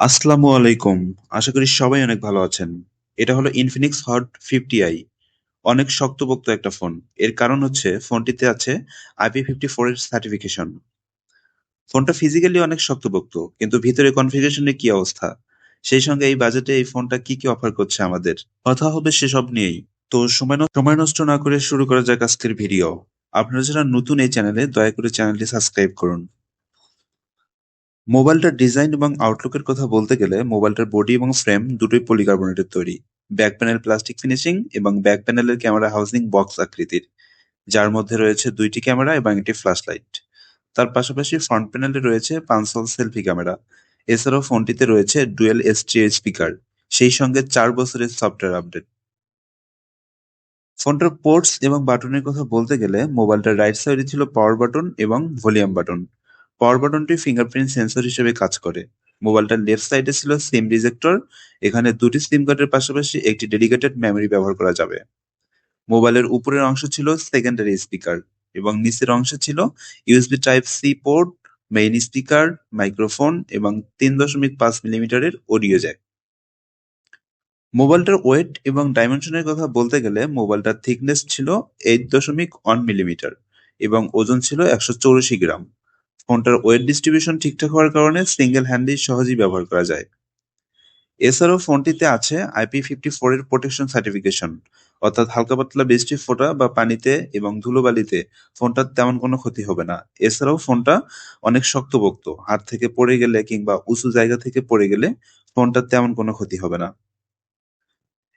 আসসালামু আলাইকুম। আশা করি সবাই অনেক ভালো আছেন। এটা হলো Infinix Hot 50i। অনেক শক্তপোক্ত একটা ফোন। এর কারণ হচ্ছে ফোনটিতে আছে IP54 এর সার্টিফিকেশন। ফোনটা ফিজিক্যালি অনেক শক্তপোক্ত, কিন্তু ভিতরে কনফিগারেশনের কি অবস্থা? সেই সঙ্গে এই বাজেটে এই ফোনটা কি অফার করছে আমাদের? কথা হবে সেসব নিয়েই। তো সময় নষ্ট না করে শুরু করা যাক আজকের ভিডিও। আপনারা যারা নতুন এই চ্যানেলে, দয়া করে চ্যানেলটি সাবস্ক্রাইব করুন। মোবাইলটার ডিজাইন এবং আউটলুকের কথা বলতে গেলে মোবাইলটার বডি এবং ফ্রেম দুটোই পলিকার্বনেটের তৈরি। ব্যাক প্যানেল প্লাস্টিক ফিনিশিং এবং ব্যাক প্যানেলের ক্যামেরা হাউজিং বক্স আকৃতির, যার মধ্যে রয়েছে দুইটি ক্যামেরা এবং একটি ফ্ল্যাশ লাইট। তার পাশাপাশি ফ্রন্ট প্যানেলে রয়েছে পাঁচশাল সেলফি ক্যামেরা। এছাড়াও ফোনটিতে রয়েছে ডুয়েল এসটিআই স্পিকার, সেই সঙ্গে 4 বছরের সফটওয়্যার আপডেট। ফোনটার পোর্টস এবং বাটনের কথা বলতে গেলে মোবাইলটার রাইট সাইডে ছিল পাওয়ার বাটন এবং ভলিউম বাটন। পাওয়ার বাটনটি ফিঙ্গারপ্রিন্ট সেন্সর হিসেবে কাজ করে। মোবাইলটার লেফট সাইডে ছিল সিম রিজেক্টর। এখানে দুটি সিম কার্ডের পাশাপাশি একটি ডেডিকেটেড মেমরি ব্যবহার করা যাবে। মোবাইলের উপরের অংশ ছিল সেকেন্ডারি স্পিকার এবং নিচের অংশে ছিল USB type C port, main speaker, microphone এবং 3.5 মিলিমিটারের অডিও জ্যাক। মোবাইলটার ওয়েট এবং ডাইমেনশনের কথা বলতে গেলে মোবাইলটার থিকনেস ছিল 8.1 মিলিমিটার এবং ওজন ছিল 184 গ্রাম। ফোনটার ওয়েট ডিস্ট্রিবিউশন ঠিকঠাক হওয়ার কারণে সিঙ্গেল হ্যান্ডেই সহজেই ব্যবহার করা যায়। এছাড়াও ফোনটিতে আছে IP54 এর প্রোটেকশন সার্টিফিকেশন, অর্থাৎ হালকা পাতলা বৃষ্টির ফোঁটা বা পানিতে এবং ধুলোবালিতে ফোনটার তেমন কোনো ক্ষতি হবে না। এছাড়াও ফোনটা অনেক শক্তপোক্ত, হাত থেকে পড়ে গেলে কিংবা উঁচু জায়গা থেকে পড়ে গেলে ফোনটার তেমন কোনো ক্ষতি হবে না।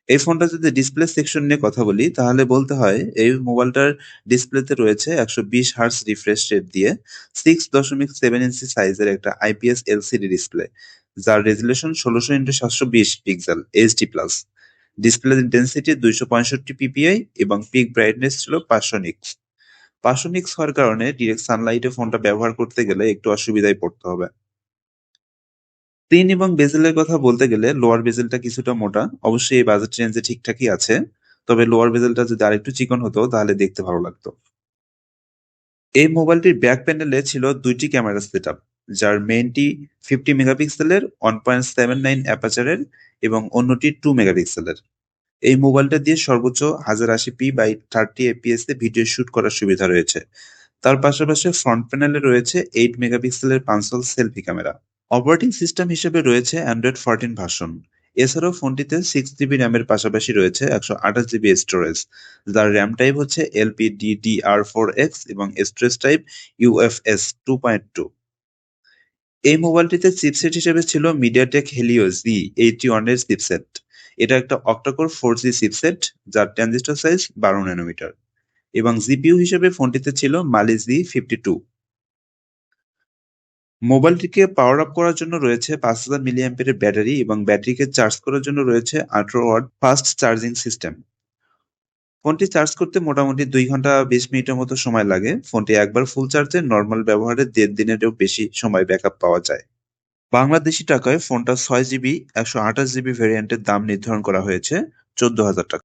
এই ফোনটা যদি ডিসপ্লে সেকশন নিয়ে কথা বলি, তাহলে বলতে হয় এই মোবাইলটার ডিসপ্লেতে রয়েছে 120 হার্টজ রিফ্রেশ রেট দিয়ে 6.7 ইঞ্চি সাইজের একটা আইপিএস এলসিডি ডিসপ্লে, যার resolution 16x720 pixel HD plus. Display intensity 265 PPI এবং পিক ব্রাইটনেস ছিল 500 নিক্স। 500 নিক্স হওয়ার কারণে ডিরেক্ট সানলাইটে ফোনটা ব্যবহার করতে গেলে একটু অসুবিধায় পড়তে হবে। স্ক্রিন এবং বেজেলের কথা বলতে গেলে লোয়ার বেজেলটা কিছুটা মোটা, অবশ্যই এই বাজেট রেঞ্জে ঠিকঠাকই আছে। তবে লোয়ার বেজেলটা যদি আরেকটু চিকন হতো তাহলে দেখতে ভালো লাগতো। এই মোবাইলটির ব্যাক প্যানেলে ছিল দুইটি ক্যামেরা সেটআপ, যার মেইনটি 50 মেগাপিক্সেলের 1.79 অ্যাপাচারের এবং অন্যটি 2 মেগাপিক্সেলের। এই মোবাইলটা দিয়ে সর্বোচ্চ 1080p/30 fps এ ভিডিও শুট করার সুবিধা রয়েছে। তার পাশাপাশি ফ্রন্ট প্যানেলে রয়েছে 8 মেগাপিক্সেলের পাঁচশাল সেলফি ক্যামেরা। অপারেটিং সিস্টেম হিসেবে রয়েছে অ্যান্ড্রয়েড 14 ভার্সন। এছাড়াও ফোনটিতে 6 জিবি র্যামের পাশাপাশি রয়েছে 128 জিবি স্টোরেজ, যার র্যাম টাইপ হচ্ছে LPDDR4X এবং স্টোরেজ টাইপ UFS 2.2। এই মোবাইলটিতে চিপসেট হিসেবে ছিল মিডিয়াটেক হেলিও Z81 এর চিপসেট। এটা একটা অক্টাকোর 4G চিপসেট, যার ট্রানজিস্টর সাইজ 12 ন্যানোমিটার। এবং জিপিইউ হিসেবে ফোনটিতে ছিল মালি Z52। মোবাইলটিকে পাওয়ার আপ করার জন্য রয়েছে 5000 মিলিঅ্যাম্পিয়ারের ব্যাটারি এবং ব্যাটারিকে চার্জ করার জন্য রয়েছে 18 ওয়াট ফাস্ট চার্জিং সিস্টেম। ফোনটি চার্জ করতে মোটামুটি 2 ঘন্টা 20 মিনিটের মতো সময় লাগে। ফোনটি একবার ফুল চার্জে নরমাল ব্যবহারে 1.5 দিনেরও বেশি সময় ব্যাকআপ পাওয়া যায়। বাংলাদেশি টাকায় ফোনটা 6 জিবি 128 জিবি ভ্যারিয়েন্টের দাম নির্ধারণ করা হয়েছে 14,000 টাকা।